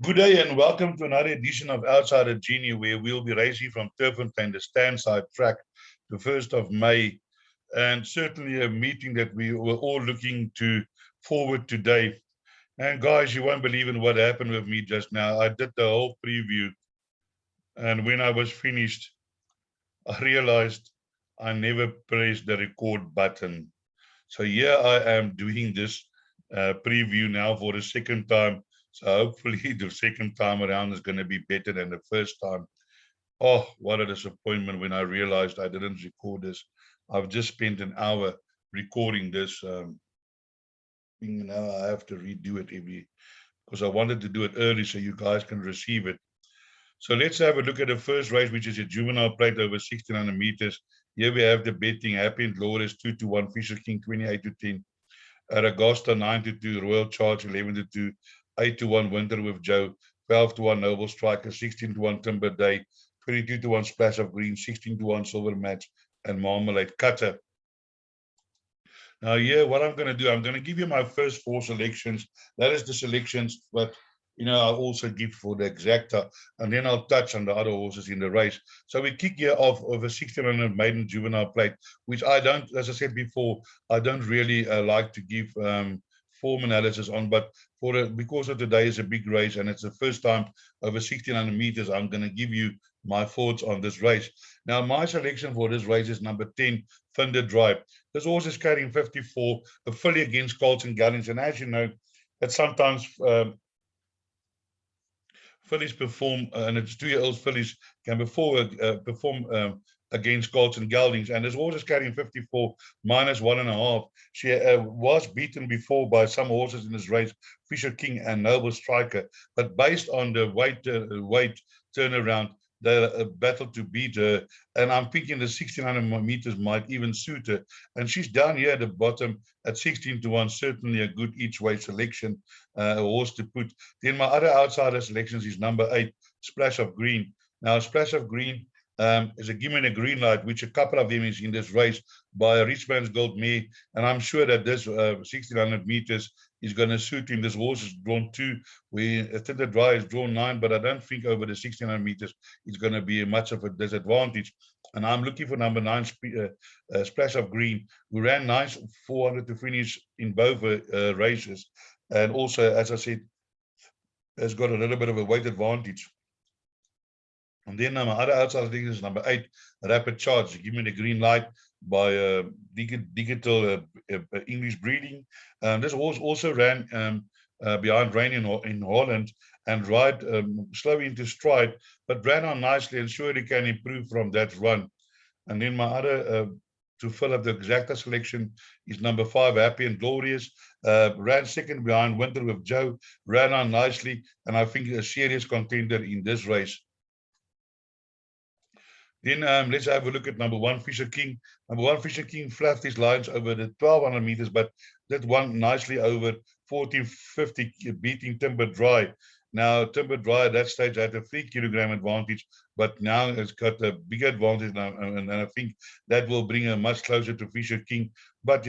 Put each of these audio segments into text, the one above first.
Good day and welcome to another edition of Outside of Genie, where we'll be racing from Turffontein, the Standside track, the 1st of May, and certainly a meeting that we were all looking to forward today. And guys, you won't believe in what happened with me just now. I did the whole preview, and when I was finished, I realized I never pressed the record button. So here I am doing this preview now for the second time. So hopefully the second time around is going to be better than the first time. Oh, what a disappointment when I realized I didn't record this. I've just spent an hour recording this. Now I have to redo it because I wanted to do it early so you guys can receive it. So let's have a look at the first race, which is a juvenile plate over 1600 meters. Here we have the betting Happy and Glorious 2-1, Fisher King 28-10, Aragosta 9-2, Royal Charge 11-2, 8-1, Winter with Joe, 12-1, Noble Striker, 16-1, Timber Day, 22-1, Splash of Green, 16-1, Silver Match, and Marmalade Cutter. Now, yeah, what I'm going to do, I'm going to give you my first four selections. That is the selections, but I'll also give for the exacta, and then I'll touch on the other horses in the race. So we kick here off of a 1600 maiden juvenile plate, which I don't, as I said before, I don't really like to give form analysis on, but because of today is a big race and it's the first time over 1600 meters, I'm going to give you my thoughts on this race. Now, my selection for this race is number 10, Thunder Drive. This horse is carrying 54, a filly against Colts and Gallons, and as you know, that sometimes fillies perform, and it's 2-year-old fillies can perform against Colts and Geldings. And this horse is carrying 54 minus 1.5. She was beaten before by some horses in this race, Fisher King and Noble Striker. But based on the weight turnaround, the battle to beat her, and I'm thinking the 1600 meters might even suit her. And she's down here at the bottom at 16-1, certainly a good each way selection, a horse to put. Then my other outsider selections is number 8, Splash of Green. Now, Splash of Green is a give me a green light, which a couple of them is in this race by a Rich Man's Gold mare, and I'm sure that this 1600 meters is going to suit him. This horse is drawn 2, where Thunder Dry is drawn 9, but I don't think over the 1600 meters it's going to be much of a disadvantage. And I'm looking for number 9, Splash of Green, who ran nice 400 to finish in both races, and also, as I said, has got a little bit of a weight advantage. And then my other outside thing is number 8, Rapid Charge. Give me the green light by Digital English Breeding. This horse also ran behind Rain in Holland and ride slow into stride, but ran on nicely and surely can improve from that run. And then my other to fill up the exacta selection is number 5, Happy and Glorious. Ran second behind Winter with Joe, ran on nicely, and I think a serious contender in this race. Then let's have a look at number 1, Fisher King. Number 1, Fisher King flapped his lines over the 1200 meters, but that won nicely over 1450, beating Timber Dry. Now, Timber Dry at that stage had a 3-kilogram advantage, but now it's got a bigger advantage now, and I think that will bring her much closer to Fisher King. But,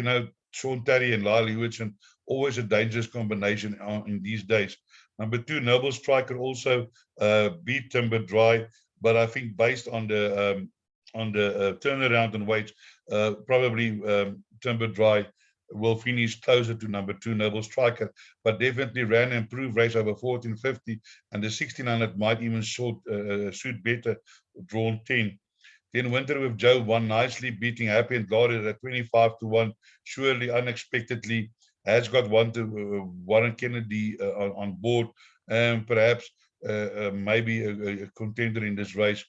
Sean Terry and Lyle Hewitson, always a dangerous combination in these days. Number 2, Noble Striker also beat Timber Dry, but I think based on the turnaround and weight, probably Timber Dry will finish closer to number 2, Noble Striker, but definitely ran an improved race over 1450, and the 1600 might even suit better, drawn 10. Then Winter with Joe won nicely, beating Happy and Glorious at 25-1, surely unexpectedly has got Warren Kennedy on board, and perhaps maybe a contender in this race.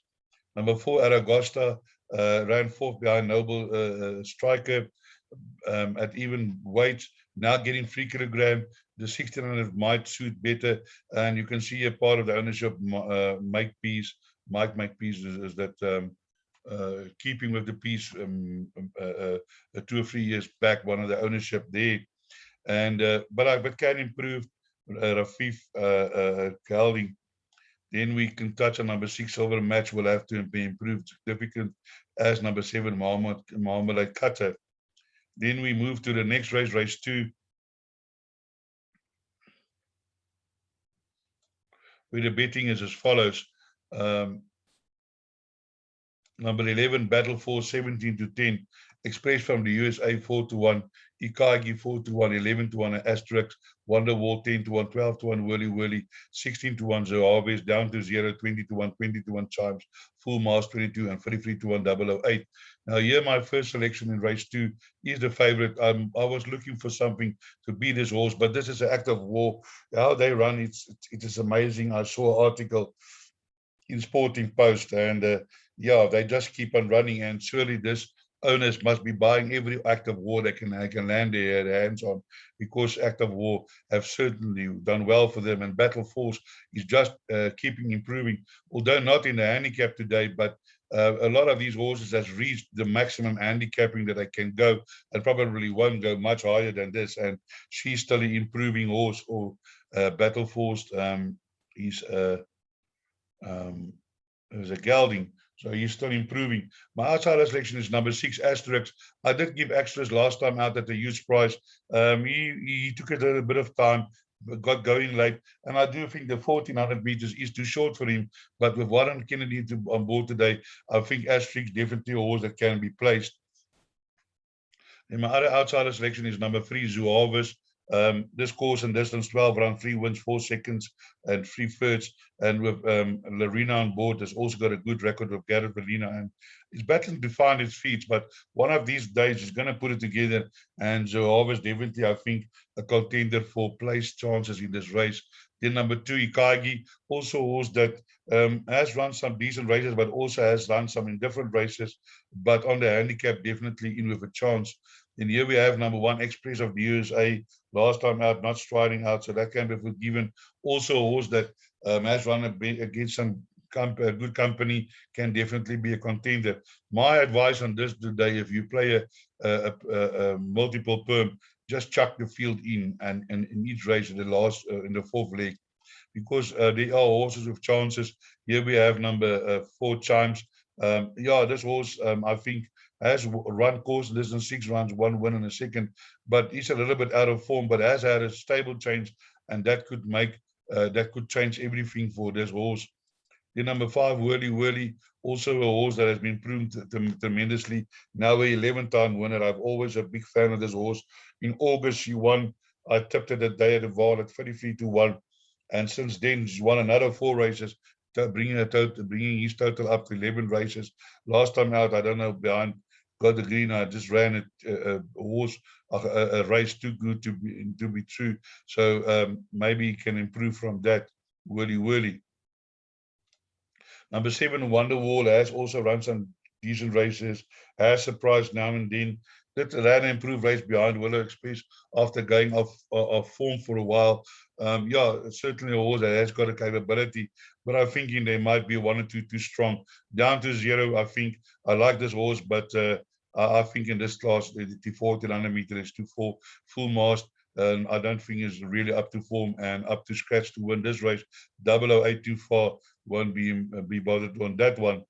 Number 4, Aragosta, ran 4th behind Noble Striker at even weights, now getting 3 kilogram. The 1600 might suit better, and you can see a part of the ownership. Mike Makepeace is that keeping with the piece 2 or 3 years back, one of the ownership there, and but can improve. Rafif Gelding. Then we can touch on number 6, Silver Match will have to be improved significant, as number 7, Marmalade Cutter. Then we move to the next race, race 2. where the betting is as follows. Um, Number 11, Battle Force 17-10. Express from the USA 4-1. Ikagi 4-1, 11-1. Asterix, Wonderwall 10-1, 12-1. Whirly Whirly 16-1. Zoaves down to 0, 20-1, 20-1 Chimes. Full Mast 22 and 33-1 008. Now here my first selection in race 2 is the favorite. I was looking for something to beat this horse, but this is an act of war. How they run, it is amazing. I saw an article in Sporting Post, and yeah, they just keep on running. And surely this owners must be buying every act of war they can land their hands on, because act of war have certainly done well for them. And Battle Force is just keeping improving, although not in the handicap today, but a lot of these horses has reached the maximum handicapping that they can go, and probably won't go much higher than this. And she's still an improving horse, or Battle Force. He's there's a gelding, so he's still improving. My outsider selection is number 6, Asterix. I did give Asterix last time out at a huge price. He took a little bit of time, but got going late, and I do think the 1400 meters is too short for him. But with Warren Kennedy on board today, I think Asterix definitely a horse that can be placed. And my other outsider selection is number 3, Zuavis. This course and distance, 12 round, 3 wins, 4 seconds, and 3 thirds. And with Larina on board, has also got a good record with Garrett Valina, and is battling to find its feet. But one of these days, he's going to put it together. And Zuavis definitely, I think, a contender for place chances in this race. Then number 2, Ikagi, also a horse that has run some decent races, but also has run some in different races. But on the handicap, definitely in with a chance. And here we have number 1, Express of the USA, last time out, not striding out, so that can be forgiven. Also a horse that has run against some good company, can definitely be a contender. My advice on this today, if you play a multiple perm, just chuck the field in and in each race in the last in the 4th leg, because there are horses with chances. Here we have number 4, Chimes. Yeah, this horse, I think, has run course distance 6 runs, 1 win and a second, but he's a little bit out of form, but has had a stable change, and that could make that could change everything for this horse. Then number 5, Whirly Whirly, also a horse that has been improved tremendously. Now a 11-time winner. I'm always a big fan of this horse. In August, she won. I tipped it a day at the Val at 33-1. And since then, he's won another 4 races, bringing his total up to 11 races. Last time out, I don't know, behind got the green. I just ran a horse, a race too good to be true. So maybe he can improve from that. Whirly Whirly. Number 7, Wonderwall, has also run some decent races, has surprised now and then. Did ran an improved race behind Willow Express after going off form for a while. Yeah, it's certainly a horse that has got a capability, but I'm thinking they might be 1 or 2 too strong. Down to 0, I think I like this horse, but I think in this class, the 1400 meter is too full mast. And I don't think is really up to form and up to scratch to win this race. 008 too far, won't be bothered on that one.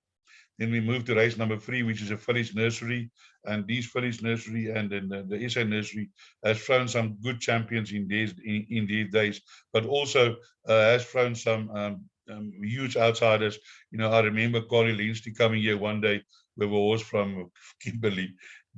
Then we move to race number 3, which is a fillies Nursery. And these fillies Nursery and then the SA Nursery has thrown some good champions in these days, but also has thrown some huge outsiders. You know, I remember Corey Lindsay coming here one day with a horse from Kimberley,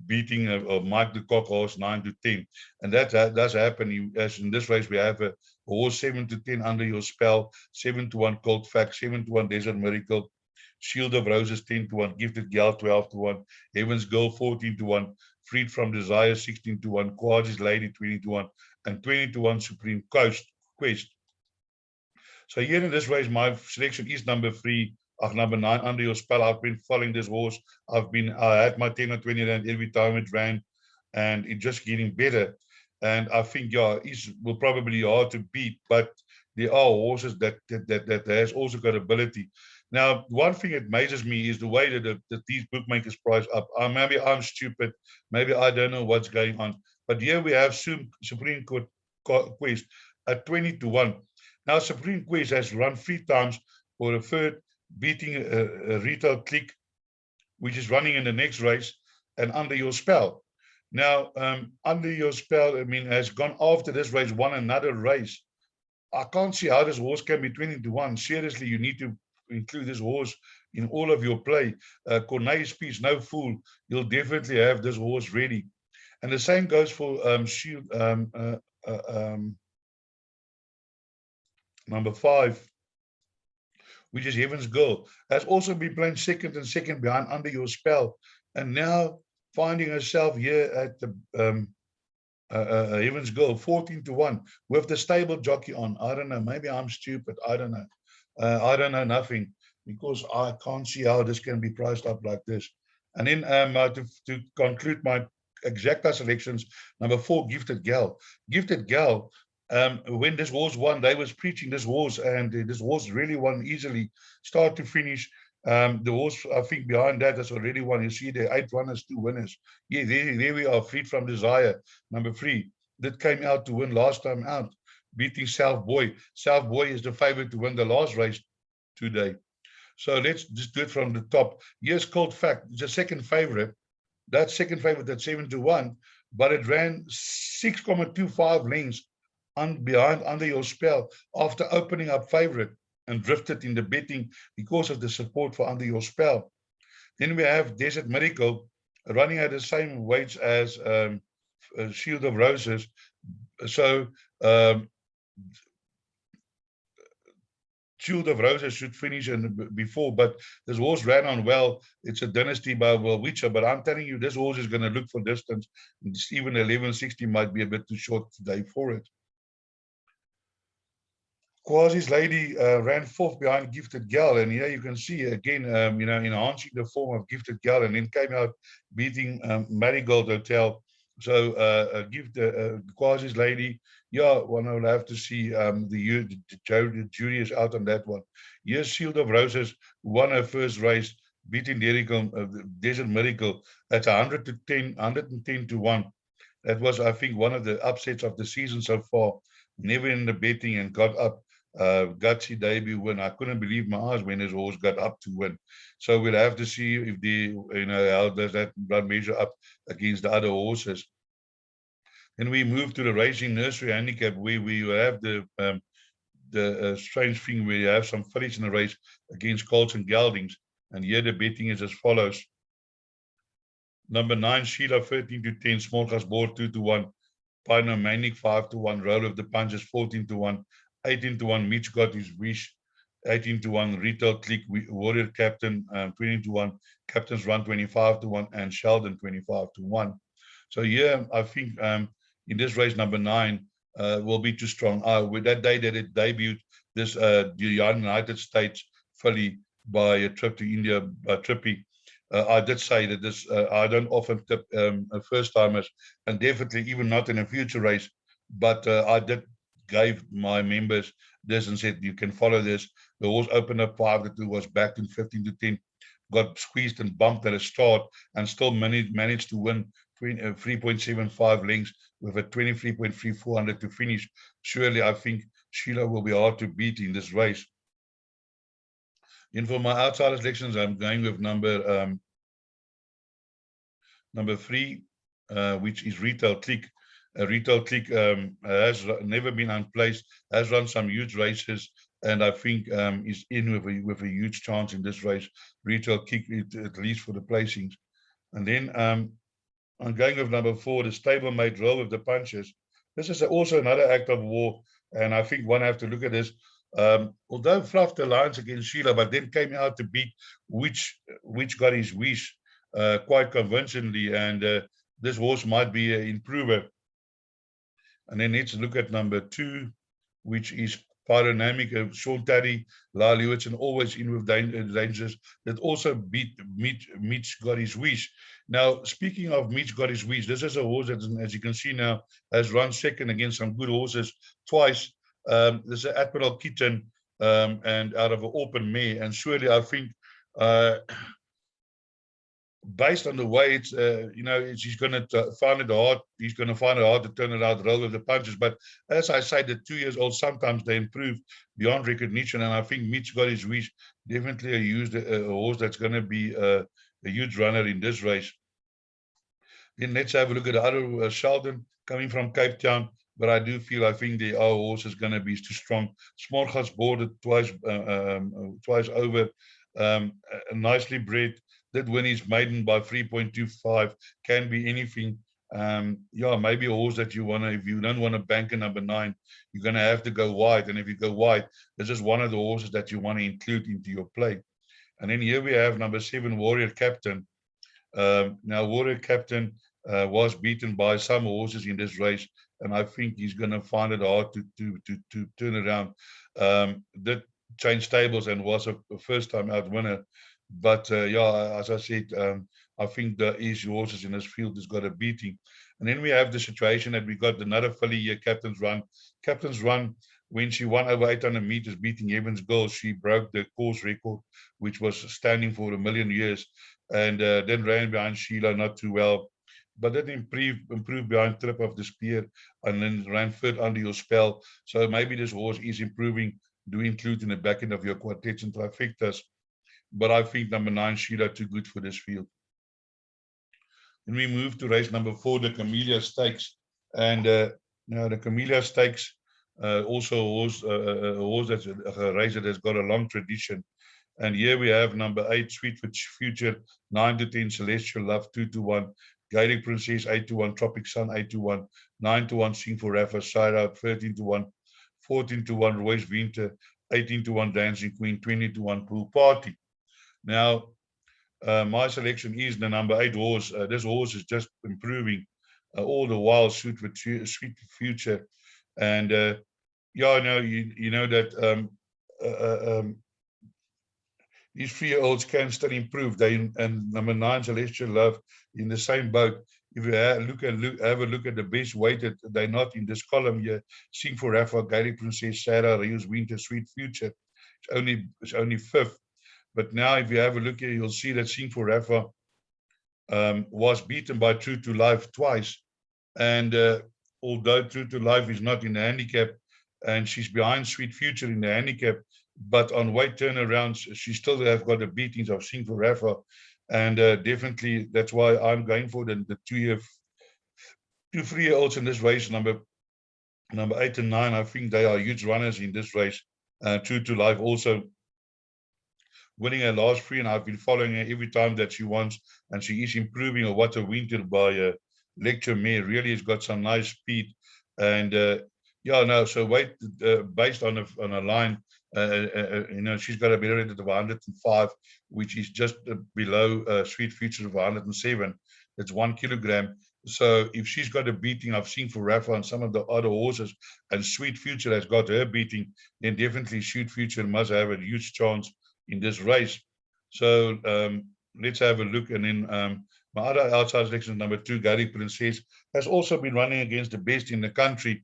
beating Mike the Cock horse 9-10, and that does happen. As in this race, we have a horse 7-10 Under Your Spell, 7-1 Cold Fact, 7-1 Desert Miracle, Shield of Roses 10-1, Gifted Gal 12-1, Heaven's Girl 14-1, Freed from Desire 16-1, Quad's Lady 20-1, and 20-1 Supreme Quest. So here in this race, my selection is number 3. Number 9, Under Your Spell. I've been following this horse. I had my 10 or 20 rand every time it ran, and it's just getting better. And I think, yeah, it will probably be hard to beat, but there are horses that has also got ability. Now, one thing that amazes me is the way that these bookmakers price up. Maybe I'm stupid. Maybe I don't know what's going on. But here we have Supreme Quest at 20-1. Now, Supreme Quest has run 3 times for a third, beating a retail click, which is running in the next race, and Under Your Spell. Now, Under Your Spell, I mean, has gone after this race, won another race. I can't see how this horse can be 20-1. Seriously, you need to include this horse in all of your play. Corneille speech, no fool. You'll definitely have this horse ready. And the same goes for Shield, number 5, which is Heaven's Girl, has also been playing second and second behind Under Your Spell. And now finding herself here at the Heaven's Girl, 14-1, with the stable jockey on. I don't know. Maybe I'm stupid. I don't know. I don't know nothing, because I can't see how this can be priced up like this. And then to conclude my exacta selections, number 4, Gifted Gal. Gifted Gal, when this horse won, they was preaching this horse, and this horse really won easily, start to finish. The horse, I think, behind that has already won. You see the 8 runners, 2 winners. Yeah, there we are, Freed from Desire, number 3. That came out to win last time out, beating South Boy. South Boy is the favorite to win the last race today. So let's just do it from the top. Here's Cold Fact. It's a second favorite. That second favorite at 7-1, but it ran 6.25 lengths behind Under Your Spell after opening up favorite, and drifted in the betting because of the support for Under Your Spell. Then we have Desert Miracle running at the same weights as Shield of Roses. So Shield of Roses should finish before, but this horse ran on well. It's a dynasty by Witcher, but I'm telling you, this horse is going to look for distance. Even 1160 might be a bit too short today for it. Quasi's Lady ran 4th behind Gifted Gal, and here you can see again, enhancing the form of Gifted Gal, and then came out beating Marigold Hotel. So Quasi's Lady, yeah, one will have to see. The jury is out on that one. Here's Shield of Roses, who won her first race, beating Desert Miracle at 110-1. That was, I think, one of the upsets of the season so far. Never in the betting, and got up. Gutsy debut win. I couldn't believe my eyes when his horse got up to win. So we'll have to see if how does that measure up against the other horses. Then we move to the Racing Nursery handicap, where we have the strange thing where you have some fillies in the race against colts and geldings, and here the betting is as follows. Number 9, Sheila, 13-10, Small Gas Board, 2-1. Pino Manic, 5-1, Roll of the Punches, 14-1, 18-1, Mitch Got His Wish, 18-1, Retail Click, Warrior Captain, 20-1, Captain's Run, 25-1, and Sheldon, 25-1. So here, I think in this race, number 9 will be too strong. With that day that it debuted, this the United States filly by a trip to India by Trippy, I did say that this I don't often tip first timers, and definitely even not in a future race, but I did gave my members this and said you can follow this. The horse opened up 5-2, was backed in 15-10, got squeezed and bumped at a start, and still managed to win 3.75 lengths with a 23.3400 to finish. Surely I think Sheila will be hard to beat in this race. And for my outsider selections, I'm going with number 3, which is Retail Click. Retail Click has never been unplaced, has run some huge races, and I think is in with a huge chance in this race. Retail Click, at least for the placings. And then I'm going with number 4, the Stablemate, Roll with the Punches. This is also another act of war, and I think one have to look at this. Although fluffed the lines against Sheila, but then came out to beat which Got His Wish quite convincingly, and this horse might be an improver. And then let's look at number 2, which is Pyrodynamic, Sean Terry, Lyle Lewitson, always in with dangers, that also beat Mitch Got His Wish. Now, speaking of Mitch Got His Wish, this is a horse that, as you can see now, has run second against some good horses twice. This is Admiral Kitten, and out of an open mare, and surely I think based on the way it's, he's going to find it hard. He's going to find it hard to turn it out, roll with the punches. But as I say, the 2 years old, sometimes they improve beyond recognition. And I think Mitch Got His Wish, definitely a horse that's going to be a huge runner in this race. Then let's have a look at the other Sheldon coming from Cape Town. but I do feel, I think the our horse is going to be too strong. Small boarded twice over, nicely bred. That win is maiden by 3.25, can be anything. Yeah, maybe a horse that you want to, if you don't want to bank a number 9, you're going to have to go wide. And if you go wide, this is one of the horses that you want to include into your play. And then here we have number 7, Warrior Captain. Now, Warrior Captain was beaten by some horses in this race, and I think he's going to find it hard to turn around. Did change stables and was a first-time out winner. But yeah, as I said, I think the easy horses in this field has got a beating. And then we have the situation that we got another filly here, Captain's Run. Captain's Run, when she won over 800 meters, beating Evans Girl, she broke the course record, which was standing for 1,000,000 years. And then ran behind Sheila not too well. But then improved behind Trip of the Spear, and then ran third under your spell. So maybe this horse is improving. Do include in the back end of your quartets and trifectas. But I think number 9, Sheila, too good for this field. Then we move to race number 4, the Camellia Stakes. And now the Camellia Stakes, also a horse that's a race that has got a long tradition. And here we have number 8, Sweet Future, 9 to 10, Celestial Love, 2 to 1, Guiding Princess, 8 to 1, Tropic Sun, 8 to 1, 9 to 1, Sing for Rafa, Side Out, 13 to 1, 14 to 1, Royce Winter, 18 to 1, Dancing Queen, 20 to 1, Pool Party. Now, my selection is the number 8 horse. This horse is just improving all the while, Sweet Future. And yeah, no, you know that these 3-year-olds can still improve. And number 9, Celestial Love, in the same boat. If you have a look at the best weighted, they're not in this column here. Sing for Rafa, Guiding Princess, Sarah, Rios Winter, Sweet Future. It's only 5th. But now, if you have a look here, you'll see that Sing for Rafa was beaten by True to Life twice. And although True to Life is not in the handicap, and she's behind Sweet Future in the handicap, but on weight turnarounds, she still have got the beatings of Sing for Rafa. And definitely, that's why I'm going for the 3-year-olds in this race, number 8 and 9. I think they are huge runners in this race. True to Life also winning her last 3, and I've been following her every time that she wants, and she is improving. Or what a winter by Lecture Mare, really has got some nice speed. And yeah, no, so weight based on a line, you know, she's got a better rate of 105, which is just below Sweet Future of 107. That's 1 kilogram. So if she's got a beating I've seen for Rafa and some of the other horses, and Sweet Future has got her beating, then definitely Sweet Future must have a huge chance in this race. So let's have a look. And then my other outside selection, number 2, Guiding Princess, has also been running against the best in the country.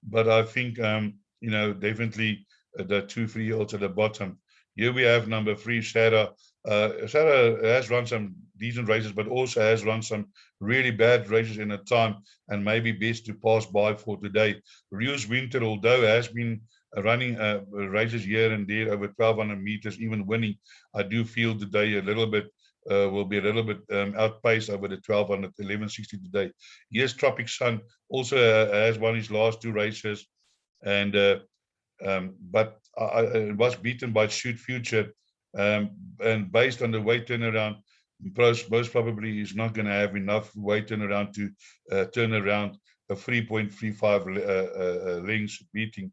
But I think, you know, definitely the 2 3-year-olds at the bottom. Here we have number 3, Sarah. Sarah has run some decent races, but also has run some really bad races in a time, and maybe best to pass by for today. Rios Winter, although has been running races here and there over 1,200 meters, even winning, I do feel today a little bit will be a little bit outpaced over the 1,200, 1160 today. Yes, Tropic Sun also has won his last 2 races, and but it was beaten by Shoot Future, and based on the weight turnaround, most probably is not going to have enough weight turnaround to turn around a 3.35 lengths beating.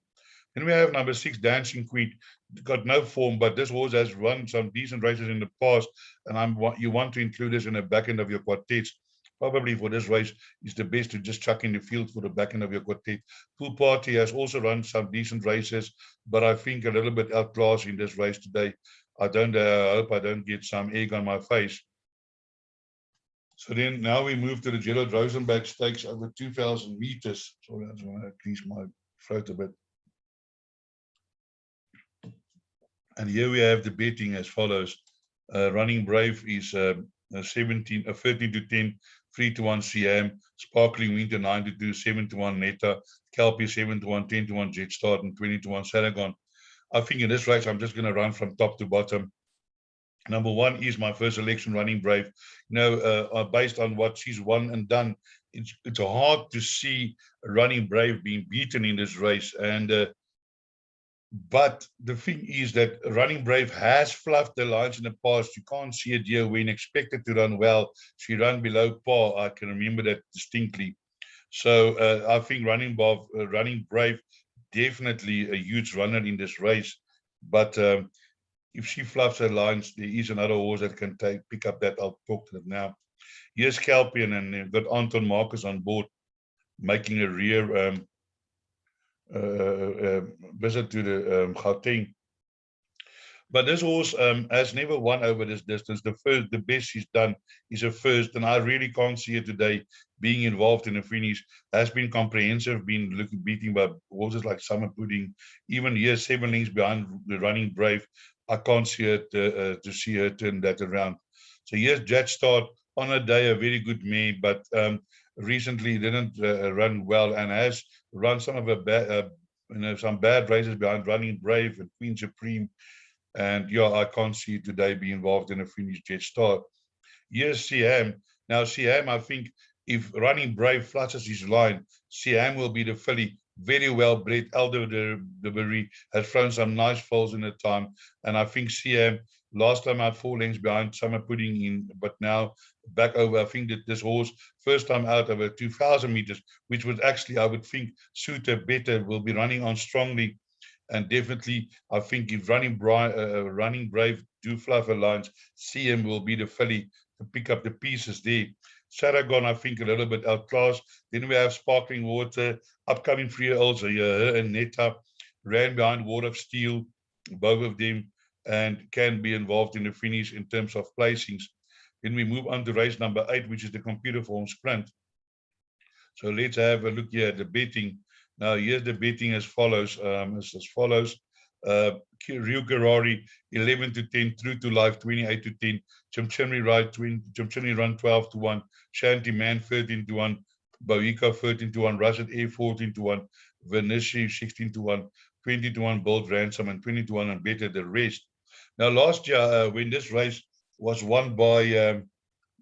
Then we have number 6, Dancing Queen. Got no form, but this horse has run some decent races in the past, and you want to include this in the back end of your quartets. Probably for this race, it's the best to just chuck in the field for the back end of your quartet. Pool Party has also run some decent races, but I think a little bit outclassed in this race today. I hope I don't get some egg on my face. So then now we move to the Gerald Rosenberg Stakes over 2,000 meters. Sorry, I just want to increase my throat a bit. And here we have the betting as follows. Running Brave is 13 to 10, 3 to 1 CM, Sparkling Winter 9 to 2, 7 to 1 Netta, Kelpie 7 to 1, 10 to 1 Jetstar, and 20 to 1 Saragon. I think in this race, I'm just going to run from top to bottom. Number 1 is my first selection, Running Brave. You know, based on what she's won and done it's hard to see Running Brave being beaten in this race. And but the thing is that Running Brave has fluffed the lines in the past. You can't see it here. When expected to run well, she ran below par. I can remember that distinctly. So I think Running Brave, definitely a huge runner in this race. But if she fluffs her lines, there is another horse that can pick up that. I'll talk to them now. Here's Calpian, and they've got Anton Marcus on board, making a rear visit to the Gauteng. But this horse has never won over this distance. The best she's done is a first, and I really can't see her today being involved in a finish. Has been comprehensive, been beating by horses like Summer Pudding, even here 7 lengths behind the Running Brave. I can't see her to see her turn that around. So here's Jet Start on a day, a very good mare, but recently didn't run well and has run some of a some bad races behind Running Brave and Queen Supreme. And yeah, I can't see today be involved in a finish Jet Start. Yes, Siam. Now, Siam, I think if Running Brave flutters his line, Siam will be the filly. Very well bred. Elder de Berry has thrown some nice falls in the time. And I think Siam, last time out 4 lengths behind Summer Pudding in, but now back over. I think that this horse, first time out over 2,000 meters, which would actually, I would think, suit her better, will be running on strongly. And definitely, I think if Running Brave do fluff her lines, CM will be the filly to pick up the pieces there. Saragon, I think, a little bit outclassed. Then we have Sparkling Water, upcoming 3-year-olds, her and Netta, ran behind Ward of Steel, both of them, and can be involved in the finish in terms of placings. Then we move on to race number 8, which is the computer form sprint. So let's have a look here at the betting. Now, here's the betting as follows. Rio Garari, 11 to 10, True to Life, 28 to 10, Chimchimney Run, 12 to 1, Shanty Man, 13 to 1, Boika, 13 to 1, Russell Air, 14 to 1, Venishi, 16 to 1, 20 to 1, Bold Ransom, and 20 to 1, and better the rest. Now, last year, when this race was won by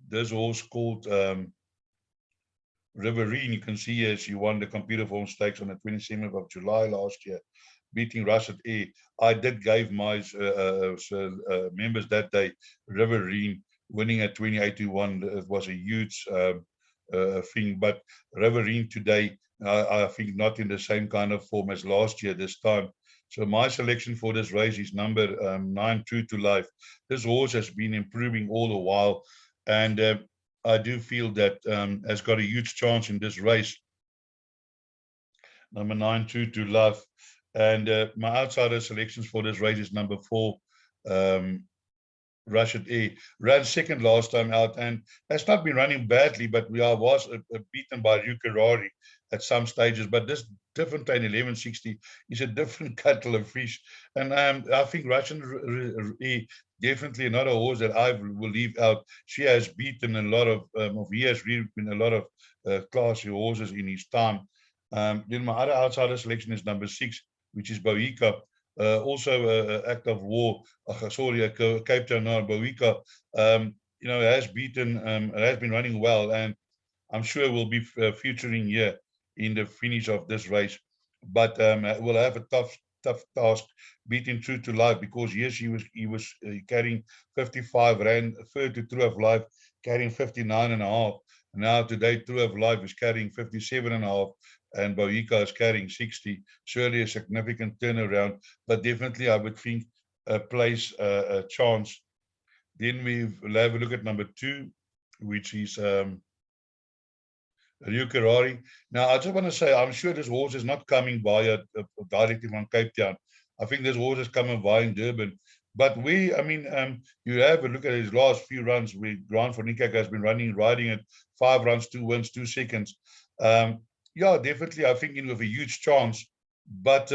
this horse called Riverine, you can see here she won the computer form stakes on the 27th of July last year, beating Russet A. I did give my members that day Riverine winning at 28 to 1. It was a huge thing, but Riverine today, I think not in the same kind of form as last year this time. So my selection for this race is number 9, True to Life. This horse has been improving all the while, and I do feel that has got a huge chance in this race. Number 9, True to Love. And my outsider selections for this race is number 4, Rashid A. Ran second last time out and has not been running badly, but we was beaten by Rukarari at some stages. But this Turffontein 1160 is a different kettle of fish. And I think Russian A, definitely another horse that I will leave out. She has beaten a lot he has really been a lot of classy horses in his time. Then my other outsider selection is number 6, which is Boika. Also act of war, Cape Town Boika, has been running well, and I'm sure will be featuring here in the finish of this race. But we'll have a tough task beating True to Life, because yes, he was carrying 55, ran third to True of Life, carrying 59.5. Now today, True of Life is carrying 57.5, and Boika is carrying 60. Surely a significant turnaround, but definitely I would think a place a chance. Then we'll have a look at number 2, which is Rukarari. Now, I just want to say, I'm sure this horse is not coming via directly from Cape Town. I think this horse is coming via Durban. But you have a look at his last few runs. Grant van Niekerk has been riding at 5 runs, 2 wins, 2 seconds. Yeah, definitely, I think with a huge chance, but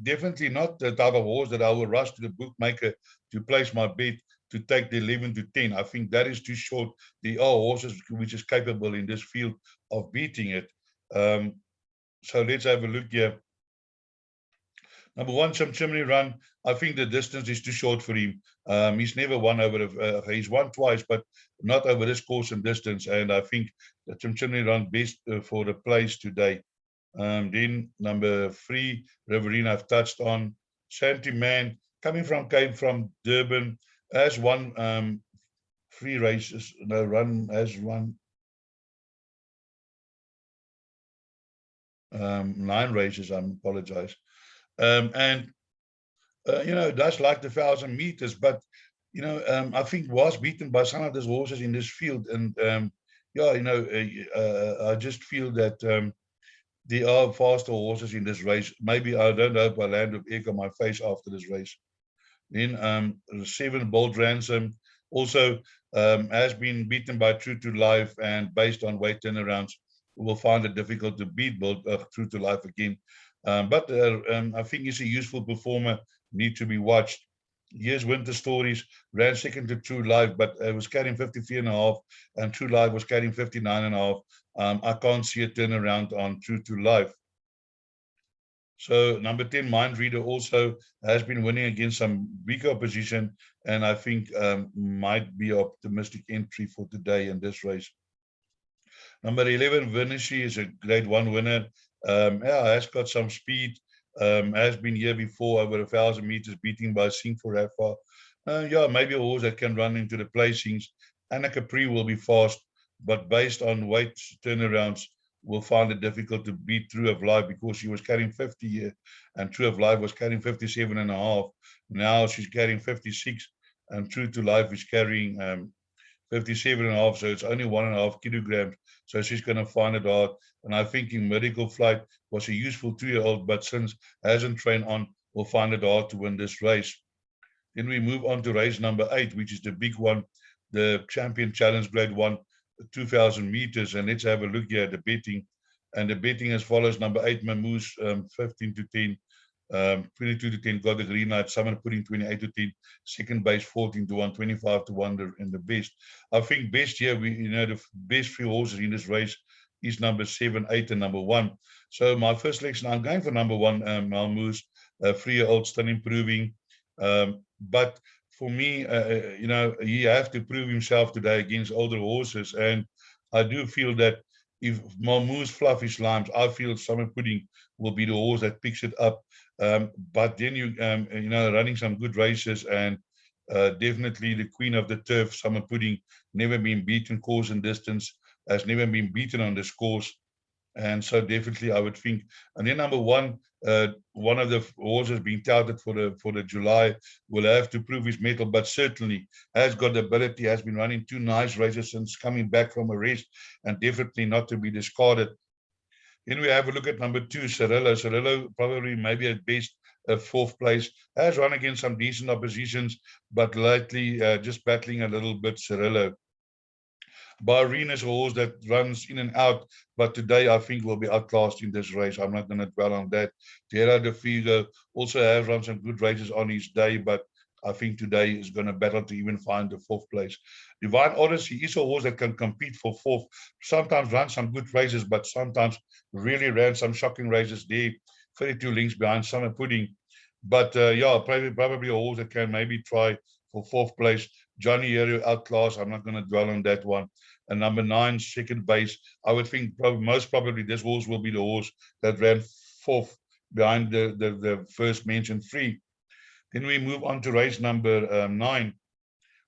definitely not the type of horse that I will rush to the bookmaker to place my bet to take the 11 to 10. I think that is too short. There are horses which is capable in this field of beating it. So let's have a look here. Number one, some chimney run. I think the distance is too short for him. He's never won over. He's won twice, but not over this course and distance. And I think the chimney run best for the place today. Then number three, Riverina, I've touched on. Shanty Man came from Durban, has won 3 races. No, run has won 9 races. I apologize. And does like the 1,000 meters, but I think was beaten by some of these horses in this field, and I just feel that there are faster horses in this race. Maybe I don't hope I land with egg on my face after this race. Then 7 Bold Ransom also has been beaten by True to Life, and based on weight turnarounds, we will find it difficult to beat True to Life again. But I think he's a useful performer, need to be watched. Here's Winter Stories, ran second to True Life, but was carrying 53.5, and True Life was carrying 59.5. I can't see a turnaround on True to Life. So number 10, Mind Reader, also has been winning against some weaker opposition, and I think might be optimistic entry for today in this race. Number 11, Vernishi, is a grade 1 winner. Has got some speed. Has been here before over 1,000 meters, beating by Sing for Rafa. Maybe a horse that can run into the placings. Anna Capri will be fast, but based on weight turnarounds, we'll find it difficult to beat True of Life because she was carrying 50 here, and True of Life was carrying 57.5. Now she's carrying 56, and True to Life is carrying 57.5, so it's only 1.5 kilograms. So she's going to find it hard. And I think in Medical Flight was a useful 2-year-old, but since hasn't trained on, will find it hard to win this race. Then we move on to race number 8, which is the big one, the Champion Challenge Grade 1, 2,000 meters. And let's have a look here at the betting. And the betting as follows: number 8, Mammoose, 15 to 10. 22 to 10 got the green light. Someone putting 28 to 10. Second base 14 to 1, 25 to 1 in the best. I think best here, the best 3 horses in this race is number 7, 8, and number 1. So my first selection, I'm going for number 1, Malmoose, 3-year-old, still improving. But for me, he has to prove himself today against older horses, and I do feel that if Malmoose fluffy slimes, I feel Summer Pudding will be the horse that picks it up. But then running some good races, and definitely the queen of the turf, Summer Pudding, never been beaten course and distance, has never been beaten on this course. And so definitely I would think. And then number 1, one of the horses being touted for the July will have to prove his mettle, but certainly has got the ability, has been running 2 nice races since coming back from a rest, and definitely not to be discarded. Then we have a look at number 2, Cirillo. Cirillo probably maybe at best 4th place, has run against some decent oppositions, but lately just battling a little bit, Cirillo. Bahrain is a horse that runs in and out, but today I think will be outclassed in this race. I'm not going to dwell on that. Tierra de Figo also has run some good races on his day, but I think today is going to battle to even find the 4th place. Divine Odyssey is a horse that can compete for 4th. Sometimes run some good races, but sometimes really ran some shocking races there. 32 links behind Summer Pudding. But probably a horse that can maybe try for 4th place. Johnny Hero outclass. I'm not going to dwell on that one. And number 9, second base. I would think most probably this horse will be the horse that ran 4th behind the first mentioned 3. Then we move on to race number 9,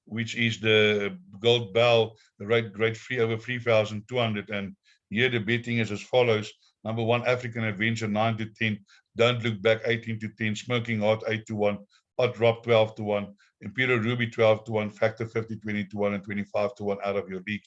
which is the Gold Bell, the grade 3 over 3,200. And here the betting is as follows: number 1, African Adventure, 9 to 10. Don't Look Back, 18 to 10. Smoking Hot, 8 to 1. Hot Drop, 12 to 1. Imperial Ruby, 12 to 1. Factor 50, 20 to 1, and 25 to 1 out of your league.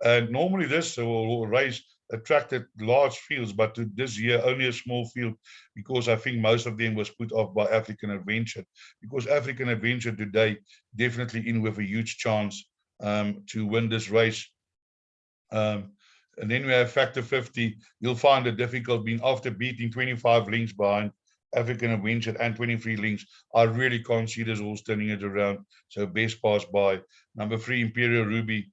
And normally this race attracted large fields, but this year only a small field, because I think most of them was put off by African Adventure. Because African Adventure today definitely in with a huge chance to win this race. And then we have Factor 50. You'll find it difficult being after beating 25 links behind African Adventure and 23 links. I really can't see this horse turning it around. So best pass by. Number 3, Imperial Ruby.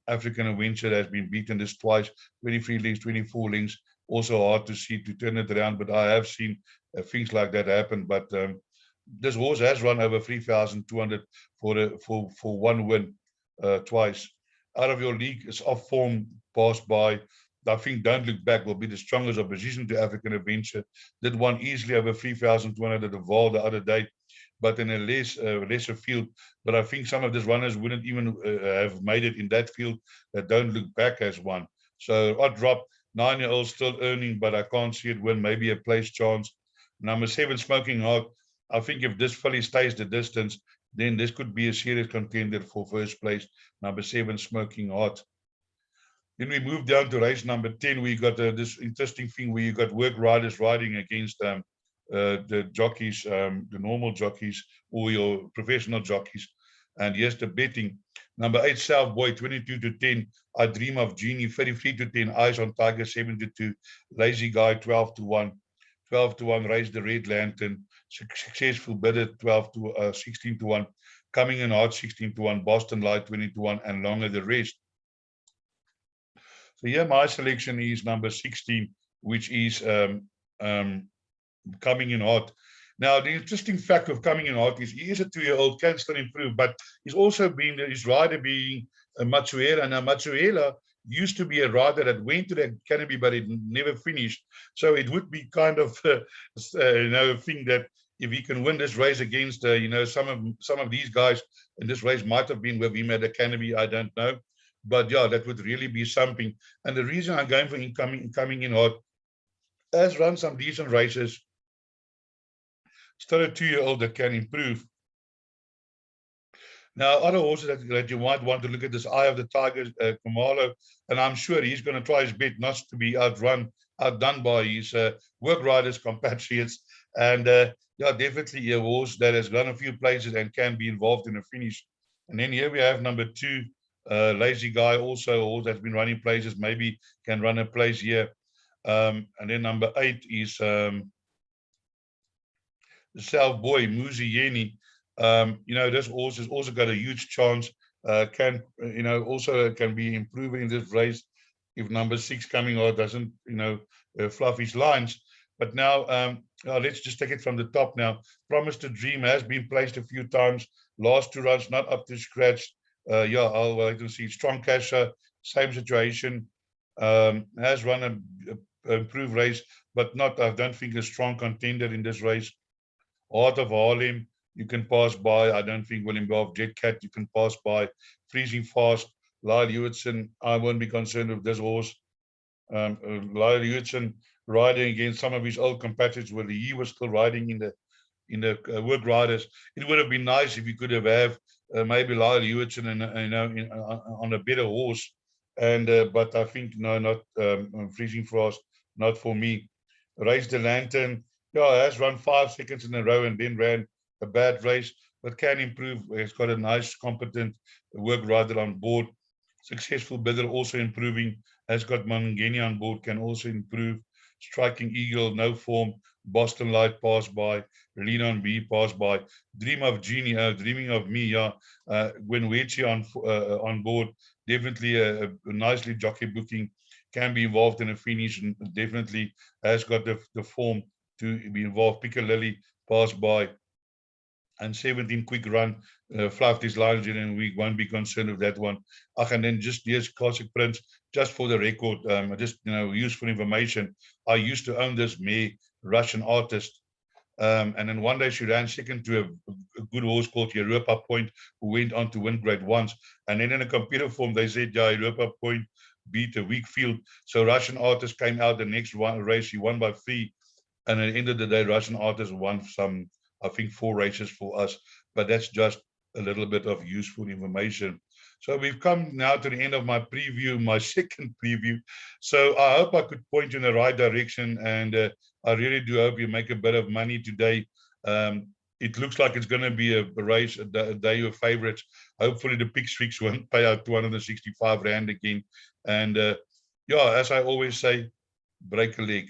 African Adventure has been beaten this twice. 23 links, 24 links. Also hard to see to turn it around, but I have seen things like that happen. But this horse has run over 3,200 for one win twice. Out of your league, is off form, passed by. I think Don't Look Back will be the strongest opposition to African Adventure. Did one easily over 3,200 at the Val the other day, but in a lesser field. But I think some of these runners wouldn't even have made it in that field that Don't Look Back has won. So I dropped 9-year-old still earning, but I can't see it win. Maybe a place chance. Number 7, Smoking Hot. I think if this filly stays the distance, then this could be a serious contender for first place. Number 7, Smoking Hot. Then we move down to race number 10. We got this interesting thing where you got work riders riding against the jockeys, the normal jockeys, or your professional jockeys. And here's the betting. Number 8, South Boy, 22-10. I Dream of Genie, 33-10. Eyes on Tiger, 7-2. Lazy Guy, 12-1. 12-1. Raise the Red Lantern. Successful Bidder, 16-1. Coming in Hard, 16-1. Boston Light, 20-1. And Longer the Rest. So here my selection is number 16, which is Coming in Hot. Now, the interesting fact of Coming in Hot is he is a 2-year-old, can still improve, but he's also been his rider being a Matsuela. Now, Matsuela used to be a rider that went to that canopy, but it never finished. So it would be kind of a thing that if he can win this race against some of these guys, and this race might have been with him at the canopy, I don't know. But yeah, that would really be something. And the reason I'm going for him coming in Hot, has run some decent races. Still a 2-year-old that can improve. Now, other horses that you might want to look at this Eye of the Tiger, Kamalo, and I'm sure he's going to try his best not to be outdone by his work riders, compatriots. And yeah, definitely a horse that has run a few places and can be involved in a finish. And then here we have number 2, Lazy Guy, also a horse that's been running places, maybe can run a place here. And then number 8 is the South Boy, Muzieni. This horse has also got a huge chance. Also can be improving in this race if number 6 Coming Out doesn't, fluff his lines. But now, let's just take it from the top now. Promise to Dream has been placed a few times. Last 2 runs not up to scratch. I'll wait and see. Strong Casher, same situation. Has run an improved race, but not, I don't think, a strong contender in this race. Heart of Harlem, you can pass by. I don't think William Golf. Jet Cat, you can pass by. Freezing Fast, Lyle Hewitson, I won't be concerned with this horse. Lyle Hewitson riding against some of his old compatriots where he was still riding in the work riders. It would have been nice if you could have maybe Lyle Hewitson on a better horse. But I think no, not Freezing Frost, not for me. Raise the Lantern, has run 5 seconds in a row and then ran a bad race, but can improve. He's got a nice, competent work rider on board. Successful Bidder also improving. Has got Mangeni on board, can also improve. Striking Eagle, no form. Boston Light, pass by. Lean on B, pass by. Dream of Genie, Dreaming of Me, Gwen Wechi on board. Definitely a nicely jockey booking. Can be involved in a finish and definitely has got the form to be involved. Piccalilli, pass by. And 17 Quick Run, fluffed his lines in, and we won't be concerned with that one. And then just here's Classic Prince, just for the record, just useful information. I used to own this mare, Russian Artist, and then one day she ran second to a good horse called Europa Point, who went on to win Grade 1s. And then in a computer form, they said, Europa Point beat a weak field. So Russian Artist came out the next race, she won by 3. And at the end of the day, Russian Artist won some, I think, 4 races for us, but that's just a little bit of useful information. So we've come now to the end of my preview, my second preview. So I hope I could point you in the right direction, and I really do hope you make a bit of money today. It looks like it's going to be a race, a day of favorites. Hopefully the Pick Streaks won't pay out 265 Rand again. And as I always say, break a leg.